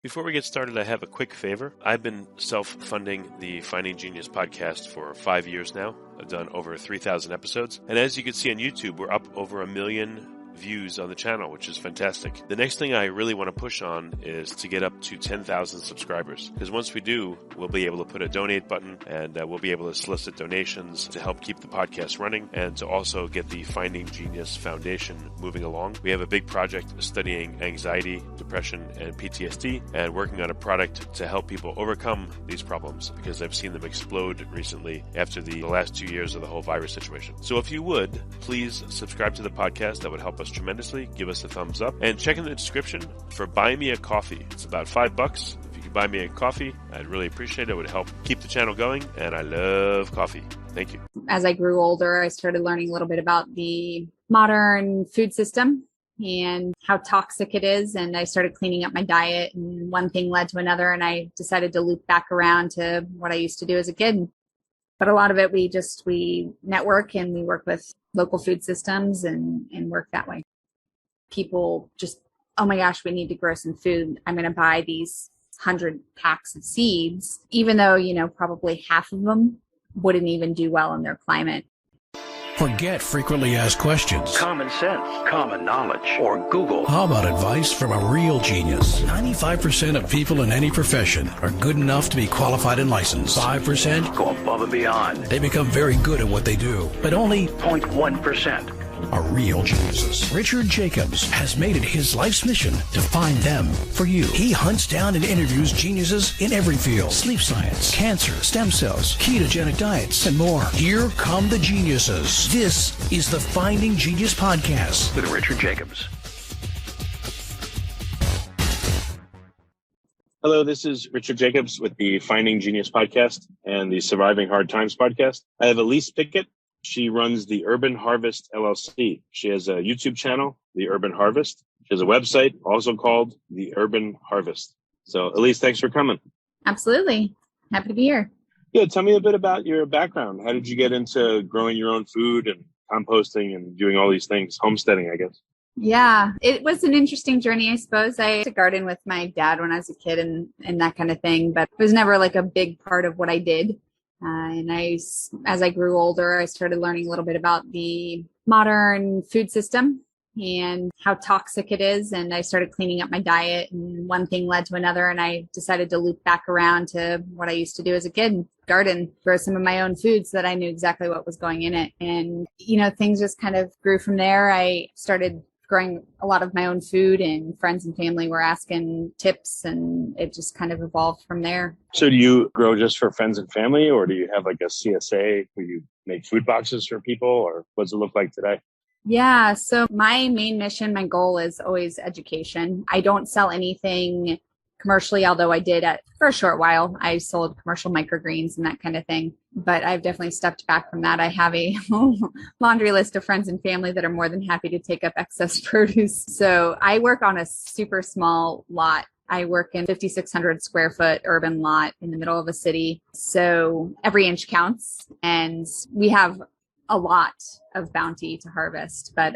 Before we get started, I have a quick favor. I've been self-funding the Finding Genius podcast for 5 years now. I've done over 3,000 episodes. And as you can see on YouTube, we're up over 1 million views on the channel, which is fantastic. The next thing I really want to push on is to get up to 10,000 subscribers. Because once we do, we'll be able to put a donate button and we'll be able to solicit donations to help keep the podcast running and to also get the Finding Genius Foundation moving along. We have a big project studying anxiety, depression, and PTSD and working on a product to help people overcome these problems because I've seen them explode recently after the last 2 years of the whole virus situation. So if you would, please subscribe to the podcast. That would help us tremendously. Give us a thumbs up and check in the description for Buy Me a Coffee. It's about $5. If you could buy me a coffee, I'd really appreciate it. It would help keep the channel going, and I love coffee. Thank you. As I grew older, I started learning a little bit about the modern food system and how toxic it is. And I started cleaning up my diet, and one thing led to another. And I decided to loop back around to what I used to do as a kid. But a lot of it, we network and we work with local food systems and work that way. People just, oh my gosh, we need to grow some food. I'm going to buy these 100 packs of seeds, even though, probably half of them wouldn't even do well in their climate. Forget frequently asked questions, common sense, common knowledge, or Google. How about advice from a real genius? 95% of people in any profession are good enough to be qualified and licensed. 5% go above and beyond. They become very good at what they do, but only 0.1% are real geniuses. Richard Jacobs has made it his life's mission to find them for you. He hunts down and interviews geniuses in every field: sleep science, cancer, stem cells, ketogenic diets, and more. Here come the geniuses. This is the Finding Genius Podcast with Richard Jacobs. Hello, this is Richard Jacobs with the Finding Genius Podcast and the Surviving Hard Times Podcast. I have Elise Pickett. She runs the Urban Harvest LLC. She has a YouTube channel, The Urban Harvest. She has a website also called The Urban Harvest. So, Elise, thanks for coming. Absolutely. Happy to be here. Yeah, tell me a bit about your background. How did you get into growing your own food and composting and doing all these things? Homesteading, I guess. Yeah, it was an interesting journey, I suppose. I used to garden with my dad when I was a kid and that kind of thing, but it was never like a big part of what I did. As I grew older, I started learning a little bit about the modern food system and how toxic it is. And I started cleaning up my diet, and one thing led to another. And I decided to loop back around to what I used to do as a kid: garden, grow some of my own food so that I knew exactly what was going in it. And, things just kind of grew from there. I started growing a lot of my own food, and friends and family were asking tips, and it just kind of evolved from there. So do you grow just for friends and family, or do you have like a CSA where you make food boxes for people, or what does it look like today? Yeah. So my main mission, my goal is always education. I don't sell anything commercially, although I did for a short while. I sold commercial microgreens and that kind of thing, but I've definitely stepped back from that. I have a laundry list of friends and family that are more than happy to take up excess produce. So I work on a super small lot. I work in 5,600 square foot urban lot in the middle of a city. So every inch counts, and we have a lot of bounty to harvest, but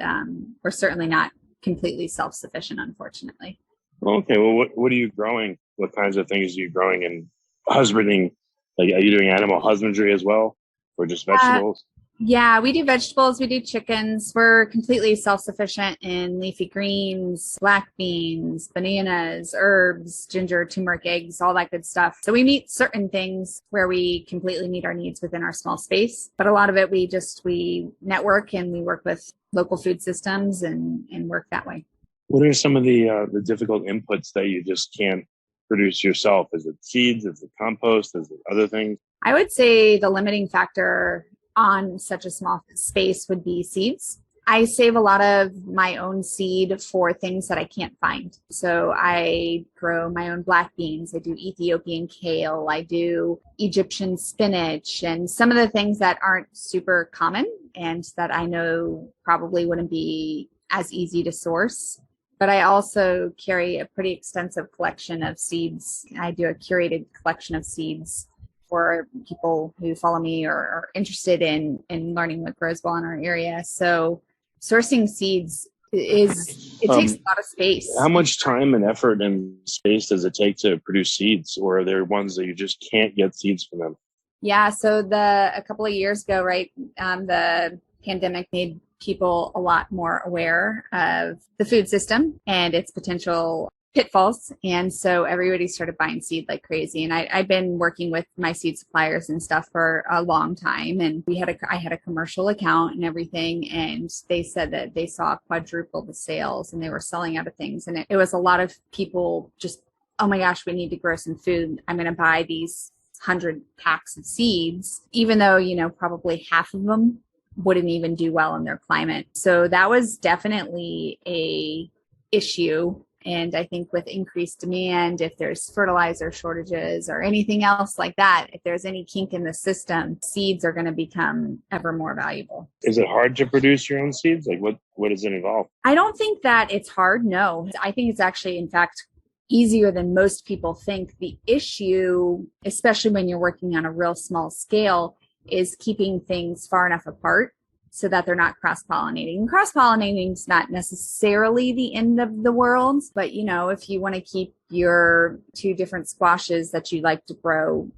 we're certainly not completely self-sufficient, unfortunately. Okay. Well, what are you growing? What kinds of things are you growing and husbanding? Like, are you doing animal husbandry as well, or just vegetables? Yeah, we do vegetables. We do chickens. We're completely self-sufficient in leafy greens, black beans, bananas, herbs, ginger, turmeric, eggs, all that good stuff. So we meet certain things where we completely meet our needs within our small space. But a lot of it, we network and we work with local food systems and work that way. What are some of the difficult inputs that you just can't produce yourself? Is it seeds? Is it compost? Is it other things? I would say the limiting factor on such a small space would be seeds. I save a lot of my own seed for things that I can't find. So I grow my own black beans. I do Ethiopian kale. I do Egyptian spinach, and some of the things that aren't super common and that I know probably wouldn't be as easy to source. But I also carry a pretty extensive collection of seeds. I do a curated collection of seeds for people who follow me or are interested in learning what grows well in our area. So sourcing seeds it takes a lot of space. How much time and effort and space does it take to produce seeds, or are there ones that you just can't get seeds from them? Yeah. So a couple of years ago, right, the pandemic made people a lot more aware of the food system and its potential pitfalls. And so everybody started buying seed like crazy. And I've been working with my seed suppliers and stuff for a long time. And I had a commercial account and everything. And they said that they saw quadruple the sales and they were selling out of things. And it was a lot of people just, oh my gosh, we need to grow some food. I'm going to buy these 100 packs of seeds, even though, probably half of them wouldn't even do well in their climate. So that was definitely a issue. And I think with increased demand, if there's fertilizer shortages or anything else like that, if there's any kink in the system, seeds are going to become ever more valuable. Is it hard to produce your own seeds? Like what does it involve? I don't think that it's hard. No, I think it's actually, in fact, easier than most people think. The issue, especially when you're working on a real small scale, is keeping things far enough apart so that they're not cross-pollinating. Cross-pollinating is not necessarily the end of the world, but if you want to keep your two different squashes that you like to grow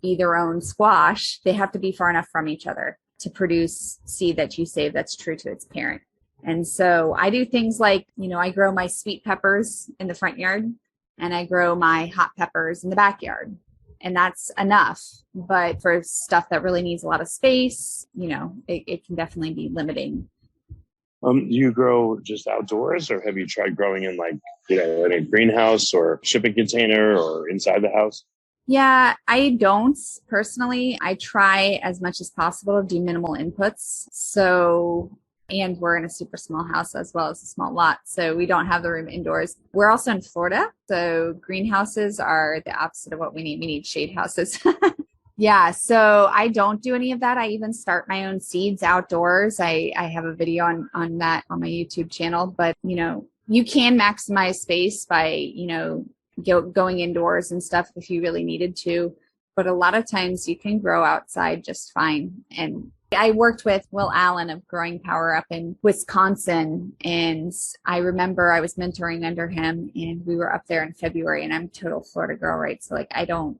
be their own squash, they have to be far enough from each other to produce seed that you save that's true to its parent. And so I do things like, I grow my sweet peppers in the front yard and I grow my hot peppers in the backyard. And that's enough. But for stuff that really needs a lot of space, it can definitely be limiting. Do you grow just outdoors, or have you tried growing in in a greenhouse or shipping container or inside the house? Yeah, I don't personally. I try as much as possible to do minimal inputs. And we're in a super small house as well as a small lot. So we don't have the room indoors. We're also in Florida. So greenhouses are the opposite of what we need. We need shade houses. Yeah. So I don't do any of that. I even start my own seeds outdoors. I have a video on that on my YouTube channel, but you can maximize space by, going indoors and stuff if you really needed to. But a lot of times you can grow outside just fine. And I worked with Will Allen of Growing Power up in Wisconsin. And I remember I was mentoring under him and we were up there in February, and I'm a total Florida girl, right? So I don't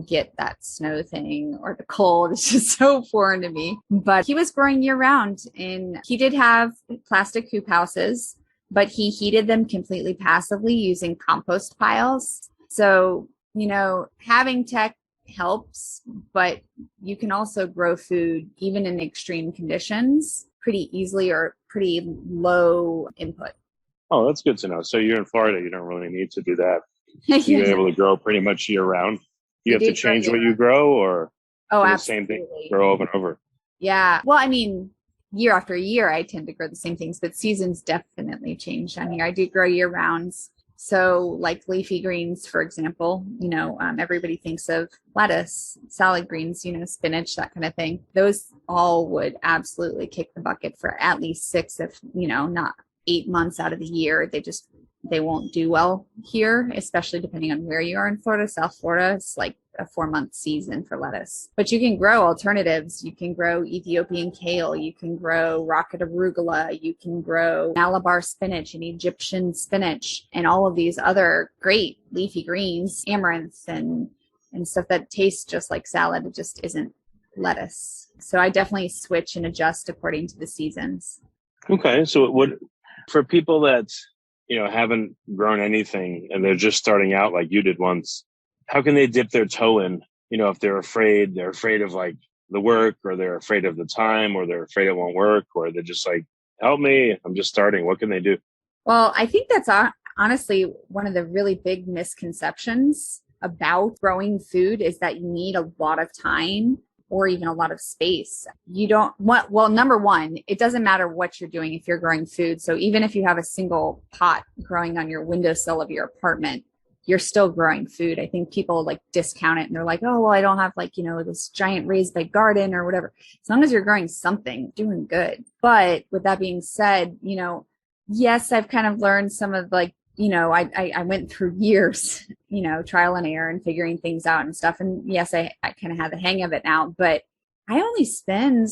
get that snow thing or the cold. It's just so foreign to me. But he was growing year round, and he did have plastic hoop houses, but he heated them completely passively using compost piles. So, having tech helps, but you can also grow food even in extreme conditions pretty easily or pretty low input. Oh, that's good to know. So you're in Florida, you don't really need to do that. You're able to grow pretty much year round. You have to change what you grow, or the same thing grow over and over? Yeah. Well, year after year, I tend to grow the same things, but seasons definitely change on here. I do grow year rounds. So like leafy greens, for example, everybody thinks of lettuce, salad greens, spinach, that kind of thing. Those all would absolutely kick the bucket for at least 6, if, not 8 months out of the year. They won't do well here, especially depending on where you are in Florida. South Florida, it's like a 4-month season for lettuce. But you can grow alternatives. You can grow Ethiopian kale. You can grow rocket arugula. You can grow Malabar spinach and Egyptian spinach and all of these other great leafy greens, amaranth and stuff that tastes just like salad. It just isn't lettuce. So I definitely switch and adjust according to the seasons. Okay. So for people that haven't grown anything and they're just starting out like you did once, how can they dip their toe in? If they're afraid of like the work, or they're afraid of the time, or they're afraid it won't work, or they're just like, help me, I'm just starting. What can they do? Well, I think that's honestly one of the really big misconceptions about growing food is that you need a lot of time or even a lot of space. You don't want, well, number one, it doesn't matter what you're doing if you're growing food. So even if you have a single pot growing on your windowsill of your apartment, you're still growing food. I think people discount it and they're like, oh, well, I don't have this giant raised bed garden or whatever. As long as you're growing something, doing good. But with that being said, yes, I've kind of learned some of I went through years, trial and error and figuring things out and stuff. And yes, I kind of have the hang of it now, but I only spend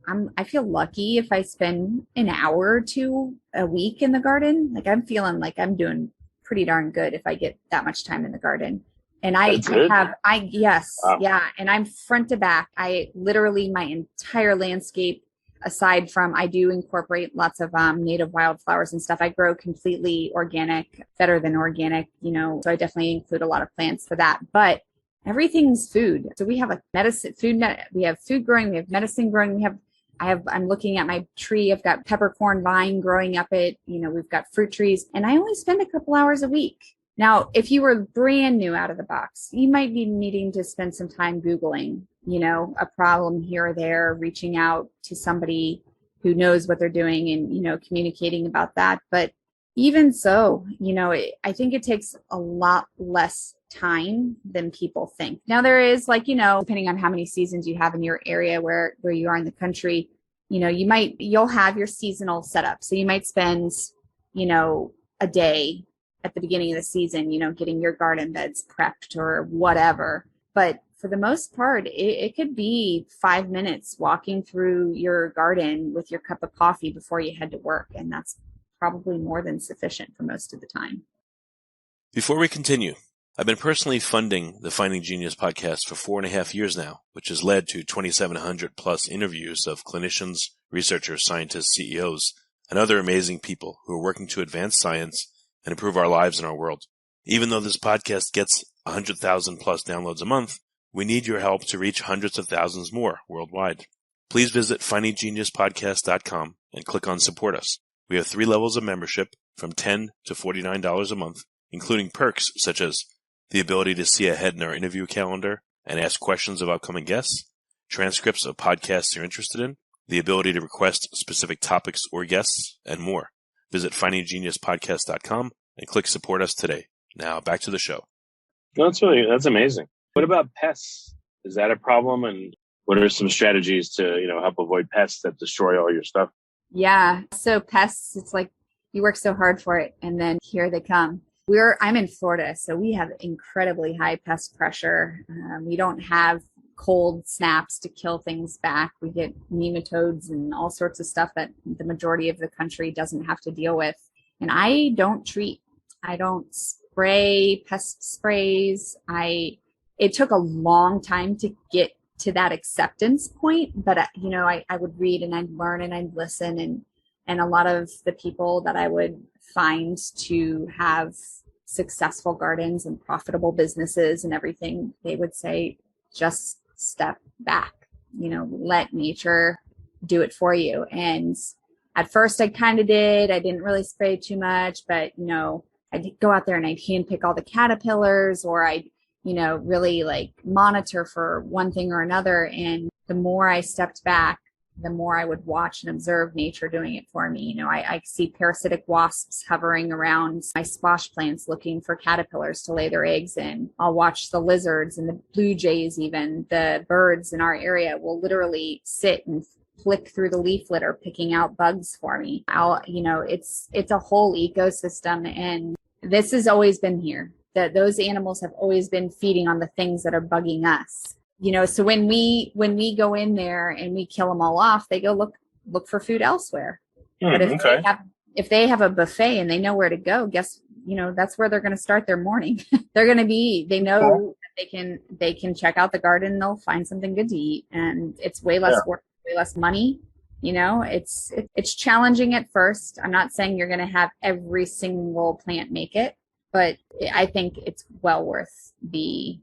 I feel lucky if I spend an hour or two a week in the garden. Like I'm feeling like I'm doing pretty darn good if I get that much time in the garden. And yes, Wow. yeah. And I'm front to back. I literally, my entire landscape, aside from, I do incorporate lots of native wildflowers and stuff. I grow completely organic, better than organic, so I definitely include a lot of plants for that. But everything's food. So we have we have food growing, we have medicine growing, I'm looking at my tree. I've got peppercorn vine growing up it, we've got fruit trees, and I only spend a couple hours a week. Now, if you were brand new out of the box, you might be needing to spend some time Googling, a problem here or there, reaching out to somebody who knows what they're doing and, communicating about that. But even so, I think it takes a lot less time than people think. Now there is depending on how many seasons you have in your area where you are in the country, you'll have your seasonal setup. So you might spend, a day at the beginning of the season, getting your garden beds prepped or whatever. But for the most part, it could be 5 minutes walking through your garden with your cup of coffee before you head to work. And that's probably more than sufficient for most of the time. Before we continue, I've been personally funding the Finding Genius podcast for 4.5 years now, which has led to 2,700 plus interviews of clinicians, researchers, scientists, CEOs, and other amazing people who are working to advance science and improve our lives and our world. Even though this podcast gets 100,000 plus downloads a month, we need your help to reach hundreds of thousands more worldwide. Please visit findinggeniuspodcast.com and click on Support Us. We have 3 levels of membership from $10 to $49 a month, including perks such as the ability to see ahead in our interview calendar and ask questions of upcoming guests, transcripts of podcasts you're interested in, the ability to request specific topics or guests, and more. Visit findinggeniuspodcast.com and click Support Us today. Now back to the show. That's amazing. What about pests? Is that a problem? And what are some strategies to, help avoid pests that destroy all your stuff? Yeah. So pests, it's like you work so hard for it and then here they come. I'm in Florida, so we have incredibly high pest pressure. We don't have cold snaps to kill things back. We get nematodes and all sorts of stuff that the majority of the country doesn't have to deal with. And I don't treat. I don't spray pest sprays. It took a long time to get to that acceptance point, but I would read and I'd learn and I'd listen, and a lot of the people that I would find to have successful gardens and profitable businesses and everything, they would say, just step back, let nature do it for you. And at first I kind of did. I didn't really spray too much, but, I'd go out there and I'd handpick all the caterpillars, or I'd, really monitor for one thing or another. And the more I stepped back, the more I would watch and observe nature doing it for me. I see parasitic wasps hovering around my squash plants looking for caterpillars to lay their eggs in. I'll watch the lizards and the blue jays, even the birds in our area will literally sit and flick through the leaf litter, picking out bugs for me. It's a whole ecosystem, and this has always been here. That those animals have always been feeding on the things that are bugging us. So when we go in there and we kill them all off, they go look for food elsewhere. But if they have a buffet and they know where to go, that's where they're going to start their morning. They know that they can check out the garden. They'll find something good to eat, and it's way less work, way less money. It's challenging at first. I'm not saying you're going to have every single plant make it, but I think it's well worth the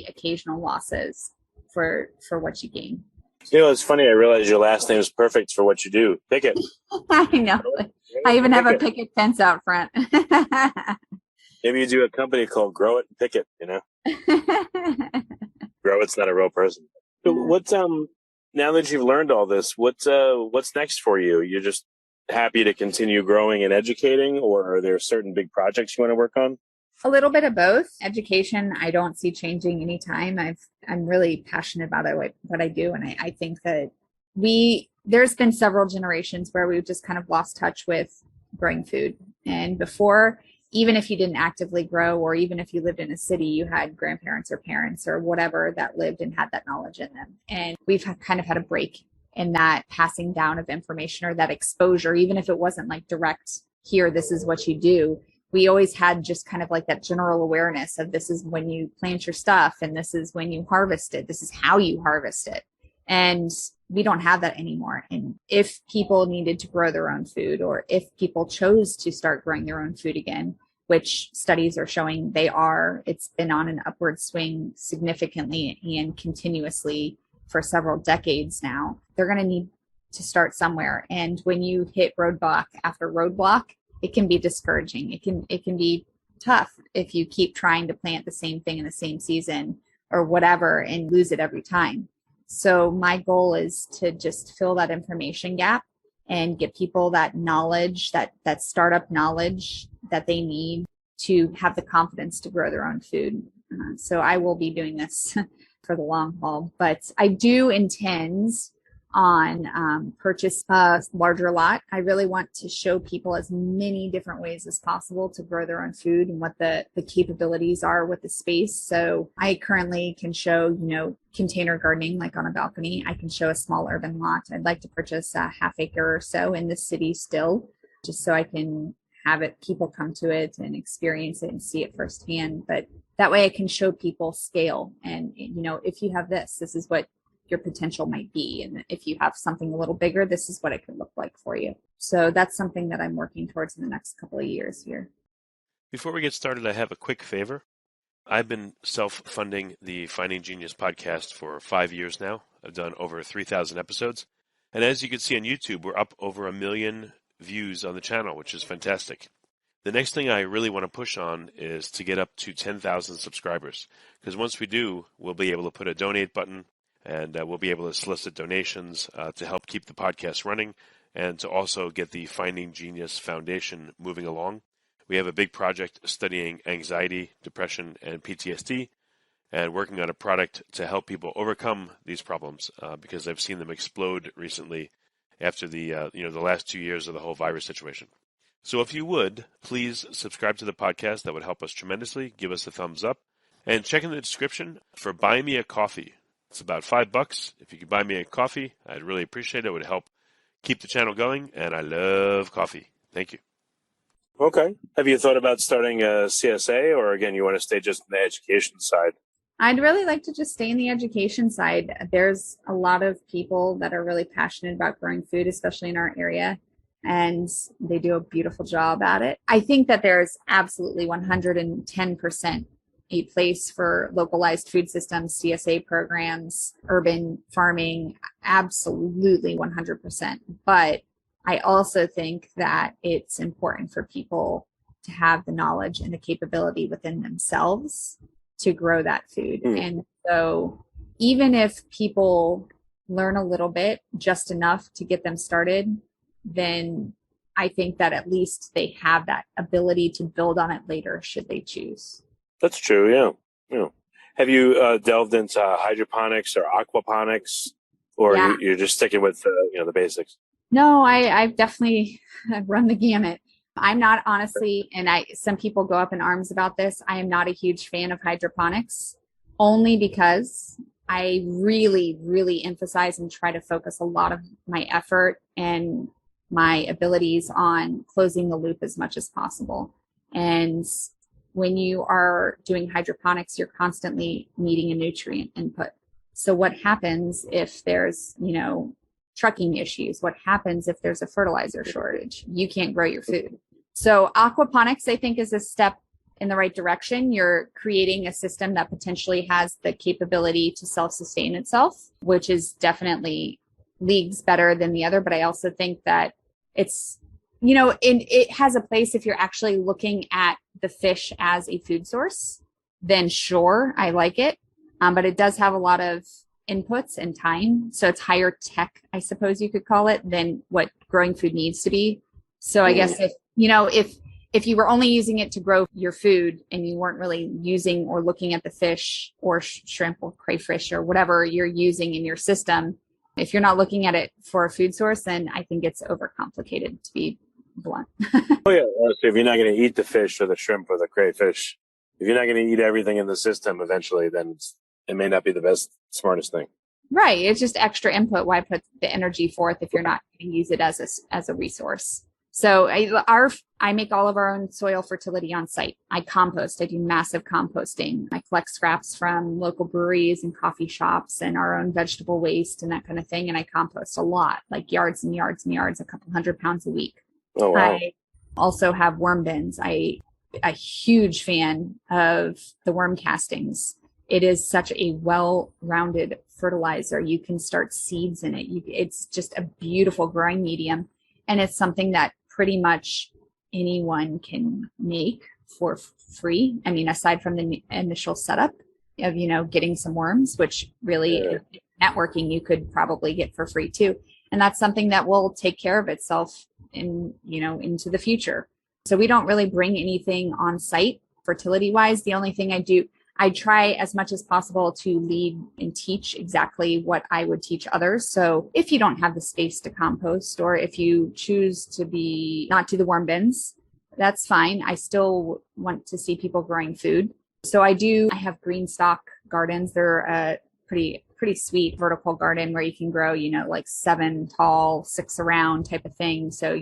occasional losses for what you gain. It's funny. I realize your last name is perfect for what you do. Pickett. I know. I even have a picket fence out front. Maybe you do a company called Grow It and Pickett, Grow It's not a real person. So what's now that you've learned all this, what's next for you? You're just happy to continue growing and educating, or are there certain big projects you want to work on? A little bit of both. Education, I don't see changing anytime. I'm really passionate about what I do. And I think that there's been several generations where we've just kind of lost touch with growing food. And before, even if you didn't actively grow, or even if you lived in a city, you had grandparents or parents or whatever that lived and had that knowledge in them. And we've kind of had a break and that passing down of information or that exposure, even if it wasn't like direct here, this is what you do. We always had just kind of like that general awareness of this is when you plant your stuff and this is when you harvest it. This is how you harvest it. And we don't have that anymore. And if people needed to grow their own food, or if people chose to start growing their own food again, which studies are showing they are, it's been on an upward swing significantly and continuously for several decades now, they're going to need to start somewhere. And when you hit roadblock after roadblock, it can be discouraging. It can be tough if you keep trying to plant the same thing in the same season or whatever and lose it every time. So my goal is to just fill that information gap and get people that knowledge, that startup knowledge that they need to have the confidence to grow their own food. So I will be doing this for the long haul, but I do intend on purchase a larger lot. I really want to show people as many different ways as possible to grow their own food and what the capabilities are with the space. So I currently can show, container gardening, like on a balcony. I can show a small urban lot. I'd like to purchase a half acre or so in the city still, just so I can have people come to it and experience it and see it firsthand. But that way I can show people scale. And, if you have this is what your potential might be. And if you have something a little bigger, this is what it could look like for you. So that's something that I'm working towards in the next couple of years here. Before we get started, I have a quick favor. I've been self-funding the Finding Genius podcast for 5 years now. I've done over 3,000 episodes. And as you can see on YouTube, we're up over 1 million views on the channel, which is fantastic. The next thing I really want to push on is to get up to 10,000 subscribers. Because once we do, we'll be able to put a donate button, and we'll be able to solicit donations to help keep the podcast running and to also get the Finding Genius Foundation moving along. We have a big project studying anxiety, depression, and PTSD, and working on a product to help people overcome these problems because I've seen them explode recently after the last 2 years of the whole virus situation. So if you would, please subscribe to the podcast. That would help us tremendously. Give us a thumbs up. And check in the description for Buy Me a Coffee. It's about $5. If you could buy me a coffee, I'd really appreciate it. It would help keep the channel going, and I love coffee. Thank you. Okay. Have you thought about starting a CSA, or again, you want to stay just on the education side? I'd really like to just stay in the education side. There's a lot of people that are really passionate about growing food, especially in our area, and they do a beautiful job at it. I think that there's absolutely 110% a place for localized food systems, CSA programs, urban farming, absolutely 100%. But I also think that it's important for people to have the knowledge and the capability within themselves to grow that food. And so even if people learn a little bit, just enough to get them started, then I think that at least they have that ability to build on it later should they choose. That's true, yeah. Have you delved into hydroponics or aquaponics, or you're just sticking with the basics? No, I've definitely run the gamut. I'm not honestly, and some people go up in arms about this, I am not a huge fan of hydroponics, only because I really, really emphasize and try to focus a lot of my effort and my abilities on closing the loop as much as possible. And when you are doing hydroponics, you're constantly needing a nutrient input. So what happens if there's, trucking issues? What happens if there's a fertilizer shortage? You can't grow your food. So aquaponics, I think, is a step in the right direction. You're creating a system that potentially has the capability to self-sustain itself, which is definitely leagues better than the other. But I also think that it's, it has a place if you're actually looking at the fish as a food source, then sure, I like it. But it does have a lot of inputs and time. So it's higher tech, I suppose you could call it, than what growing food needs to be. So I guess if you were only using it to grow your food and you weren't really using or looking at the fish or shrimp or crayfish or whatever you're using in your system, if you're not looking at it for a food source, then I think it's overcomplicated, to be blunt. Oh yeah. So if you're not going to eat the fish or the shrimp or the crayfish, if you're not going to eat everything in the system eventually, then it may not be the best, smartest thing. Right. It's just extra input. Why put the energy forth if you're not going to use it as a resource? So I make all of our own soil fertility on site. I compost. I do massive composting. I collect scraps from local breweries and coffee shops and our own vegetable waste and that kind of thing. And I compost a lot, like yards and yards and yards, a couple 100 pounds a week. Oh, wow. I also have worm bins. I'm a huge fan of the worm castings. It is such a well-rounded fertilizer. You can start seeds in it. It's just a beautiful growing medium. And it's something that pretty much anyone can make for free. I mean, aside from the initial setup of, getting some worms, which really networking you could probably get for free too. And that's something that will take care of itself into the future. So we don't really bring anything on site fertility wise. The only thing I try as much as possible to lead and teach exactly what I would teach others. So if you don't have the space to compost, or if you choose to not do the worm bins, that's fine. I still want to see people growing food. So I have green stock gardens. They're a pretty sweet vertical garden where you can grow, like 7 tall, 6 around type of thing. So,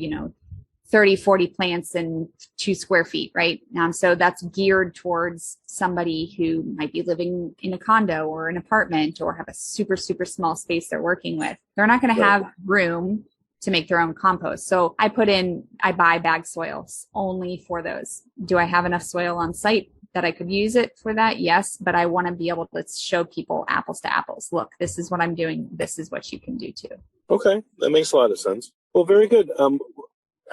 30, 40 plants in 2 square feet, right? So that's geared towards somebody who might be living in a condo or an apartment or have a super, super small space they're working with. They're not going to have room to make their own compost. So I buy bag soils only for those. Do I have enough soil on site that I could use it for that? Yes, but I want to be able to show people apples to apples. Look, this is what I'm doing. This is what you can do too. Okay, that makes a lot of sense. Well, very good.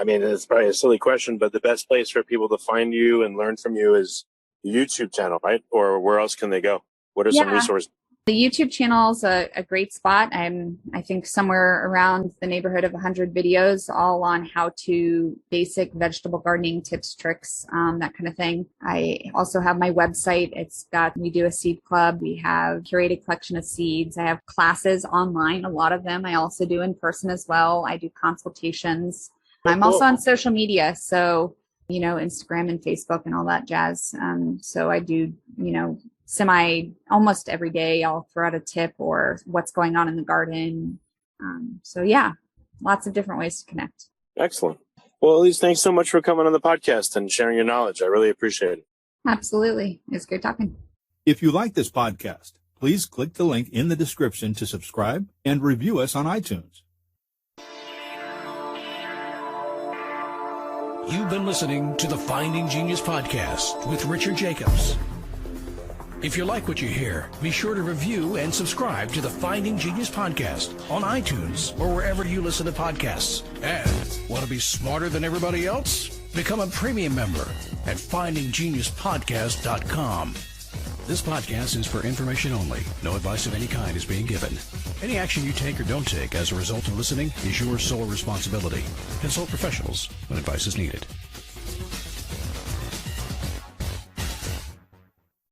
I mean, it's probably a silly question, but the best place for people to find you and learn from you is the YouTube channel, right? Or where else can they go? What are some resources? The YouTube channel is a great spot. I think somewhere around the neighborhood of 100 videos, all on how to basic vegetable gardening tips, tricks, that kind of thing. I also have my website. We do a seed club. We have curated collection of seeds. I have classes online, a lot of them. I also do in person as well. I do consultations. I'm also on social media. So, Instagram and Facebook and all that jazz. So I do, almost every day I'll throw out a tip or what's going on in the garden. So yeah, lots of different ways to connect. Excellent. Well, Elise, thanks so much for coming on the podcast and sharing your knowledge. I really appreciate it. Absolutely. It's great talking. If you like this podcast, please click the link in the description to subscribe and review us on iTunes. You've been listening to the Finding Genius podcast with Richard Jacobs. If you like what you hear, be sure to review and subscribe to the Finding Genius podcast on iTunes or wherever you listen to podcasts. And want to be smarter than everybody else? Become a premium member at findinggeniuspodcast.com. This podcast is for information only. No advice of any kind is being given. Any action you take or don't take as a result of listening is your sole responsibility. Consult professionals when advice is needed.